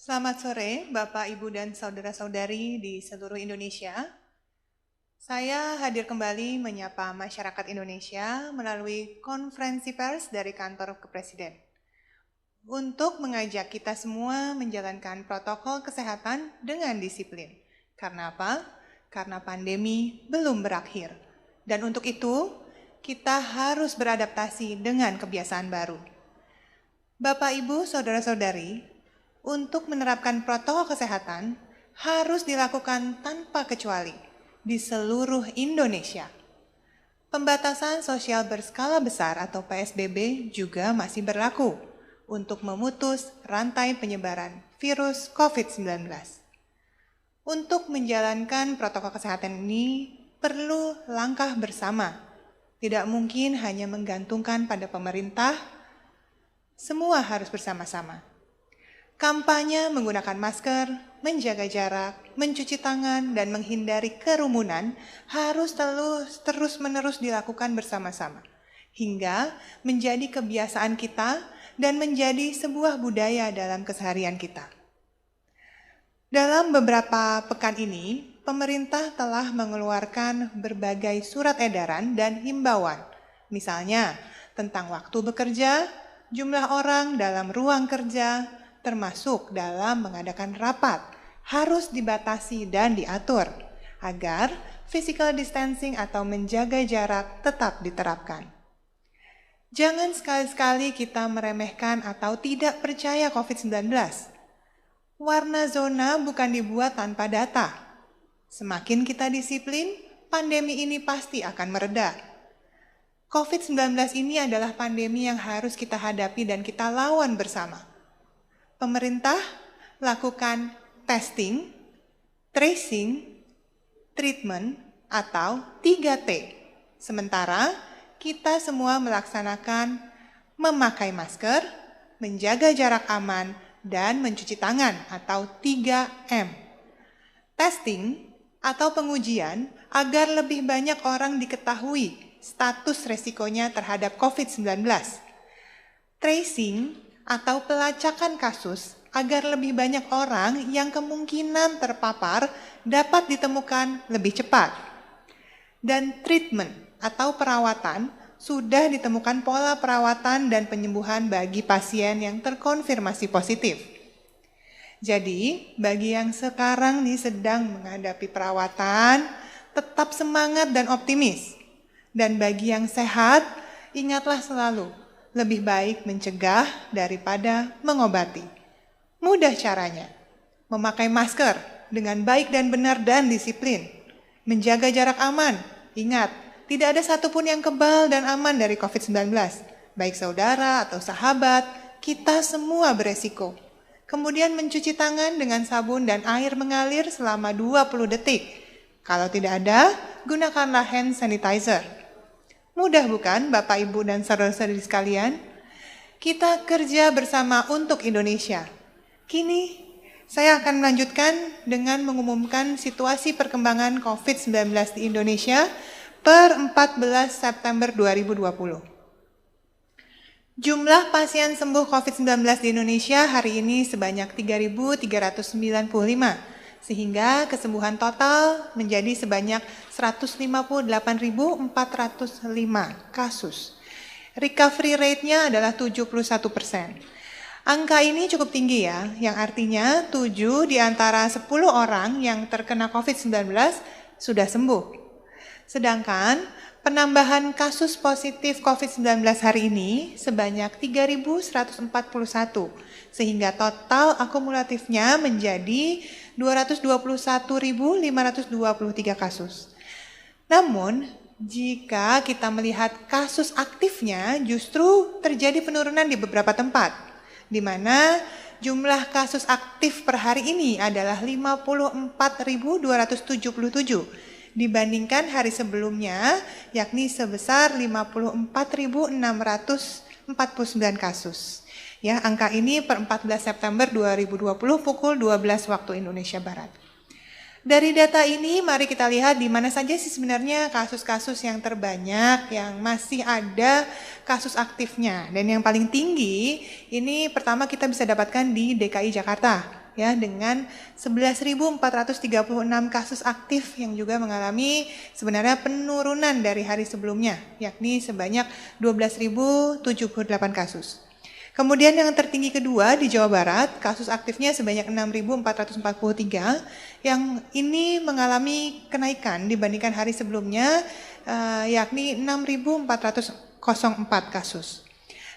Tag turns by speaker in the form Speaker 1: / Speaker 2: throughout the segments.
Speaker 1: Selamat sore, Bapak, Ibu, dan saudara-saudari di seluruh Indonesia. Saya hadir kembali menyapa masyarakat Indonesia melalui konferensi pers dari kantor Kepresiden untuk mengajak kita semua menjalankan protokol kesehatan dengan disiplin. Karena apa? Karena pandemi belum berakhir. Dan untuk itu, kita harus beradaptasi dengan kebiasaan baru. Bapak, Ibu, saudara-saudari, untuk menerapkan protokol kesehatan harus dilakukan tanpa kecuali di seluruh Indonesia. Pembatasan sosial berskala besar atau PSBB juga masih berlaku untuk memutus rantai penyebaran virus COVID-19. Untuk menjalankan protokol kesehatan ini perlu langkah bersama. Tidak mungkin hanya menggantungkan pada pemerintah, semua harus bersama-sama. Kampanye menggunakan masker, menjaga jarak, mencuci tangan, dan menghindari kerumunan harus terus-menerus dilakukan bersama-sama, hingga menjadi kebiasaan kita dan menjadi sebuah budaya dalam keseharian kita. Dalam beberapa pekan ini, pemerintah telah mengeluarkan berbagai surat edaran dan himbauan, misalnya tentang waktu bekerja, jumlah orang dalam ruang kerja, termasuk dalam mengadakan rapat, harus dibatasi dan diatur agar physical distancing atau menjaga jarak tetap diterapkan. Jangan sekali-sekali kita meremehkan atau tidak percaya COVID-19. Warna zona bukan dibuat tanpa data. Semakin kita disiplin, pandemi ini pasti akan mereda. COVID-19 ini adalah pandemi yang harus kita hadapi dan kita lawan bersama. Pemerintah lakukan testing, tracing, treatment, atau 3T. Sementara kita semua melaksanakan memakai masker, menjaga jarak aman, dan mencuci tangan atau 3M. Testing atau pengujian agar lebih banyak orang diketahui status resikonya terhadap COVID-19. Tracing atau pelacakan kasus agar lebih banyak orang yang kemungkinan terpapar dapat ditemukan lebih cepat. Dan treatment atau perawatan, sudah ditemukan pola perawatan dan penyembuhan bagi pasien yang terkonfirmasi positif. Jadi, bagi yang sekarang sedang menghadapi perawatan, tetap semangat dan optimis. Dan bagi yang sehat, ingatlah selalu, lebih baik mencegah daripada mengobati. Mudah caranya, memakai masker dengan baik dan benar dan disiplin. Menjaga jarak aman, ingat, tidak ada satupun yang kebal dan aman dari COVID-19. Baik saudara atau sahabat, kita semua beresiko. Kemudian mencuci tangan dengan sabun dan air mengalir selama 20 detik. Kalau tidak ada, gunakanlah hand sanitizer. Mudah bukan Bapak, Ibu, dan saudara-saudari sekalian? Kita kerja bersama untuk Indonesia. Kini, saya akan melanjutkan dengan mengumumkan situasi perkembangan COVID-19 di Indonesia per 14 September 2020. Jumlah pasien sembuh COVID-19 di Indonesia hari ini sebanyak 3.395. Sehingga kesembuhan total menjadi sebanyak 158.405 kasus. Recovery rate-nya adalah 71%. Angka ini cukup tinggi ya, yang artinya 7 di antara 10 orang yang terkena COVID-19 sudah sembuh. Sedangkan penambahan kasus positif COVID-19 hari ini sebanyak 3.141, sehingga total akumulatifnya menjadi 221.523 kasus. Namun, jika kita melihat kasus aktifnya justru terjadi penurunan di beberapa tempat, di mana jumlah kasus aktif per hari ini adalah 54.277 dibandingkan hari sebelumnya, yakni sebesar 54.649 kasus. Ya, angka ini per 14 September 2020 pukul 12 waktu Indonesia Barat. Dari data ini, mari kita lihat di mana saja sih sebenarnya kasus-kasus yang terbanyak, yang masih ada kasus aktifnya. Dan yang paling tinggi, ini pertama kita bisa dapatkan di DKI Jakarta, ya dengan 11.436 kasus aktif yang juga mengalami sebenarnya penurunan dari hari sebelumnya, yakni sebanyak 12.078 kasus. Kemudian yang tertinggi kedua di Jawa Barat, kasus aktifnya sebanyak 6.443, yang ini mengalami kenaikan dibandingkan hari sebelumnya, yakni 6.404 kasus.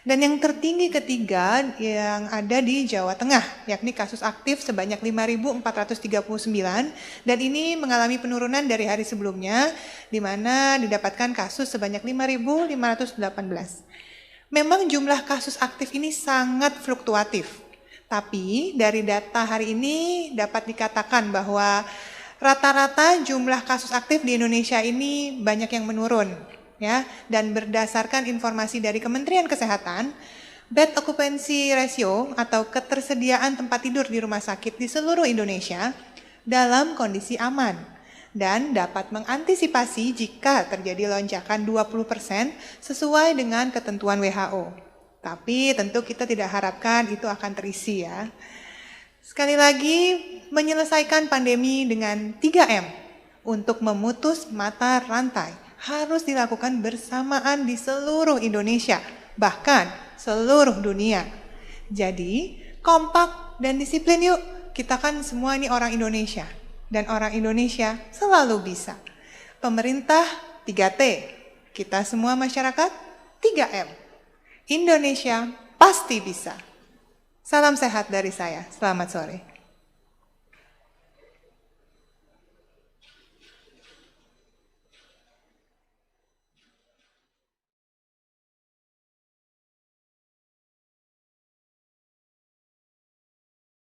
Speaker 1: Dan yang tertinggi ketiga yang ada di Jawa Tengah, yakni kasus aktif sebanyak 5.439, dan ini mengalami penurunan dari hari sebelumnya, di mana didapatkan kasus sebanyak 5.518. Memang jumlah kasus aktif ini sangat fluktuatif, tapi dari data hari ini dapat dikatakan bahwa rata-rata jumlah kasus aktif di Indonesia ini banyak yang menurun, ya. Dan berdasarkan informasi dari Kementerian Kesehatan, bed occupancy ratio atau ketersediaan tempat tidur di rumah sakit di seluruh Indonesia dalam kondisi aman dan dapat mengantisipasi jika terjadi lonjakan 20% sesuai dengan ketentuan WHO. Tapi tentu kita tidak harapkan itu akan terisi ya. Sekali lagi, menyelesaikan pandemi dengan 3M untuk memutus mata rantai harus dilakukan bersamaan di seluruh Indonesia, bahkan seluruh dunia. Jadi, kompak dan disiplin yuk, kita kan semua ini orang Indonesia. Dan orang Indonesia selalu bisa. Pemerintah 3T, kita semua masyarakat 3M. Indonesia pasti bisa. Salam sehat dari saya, selamat sore.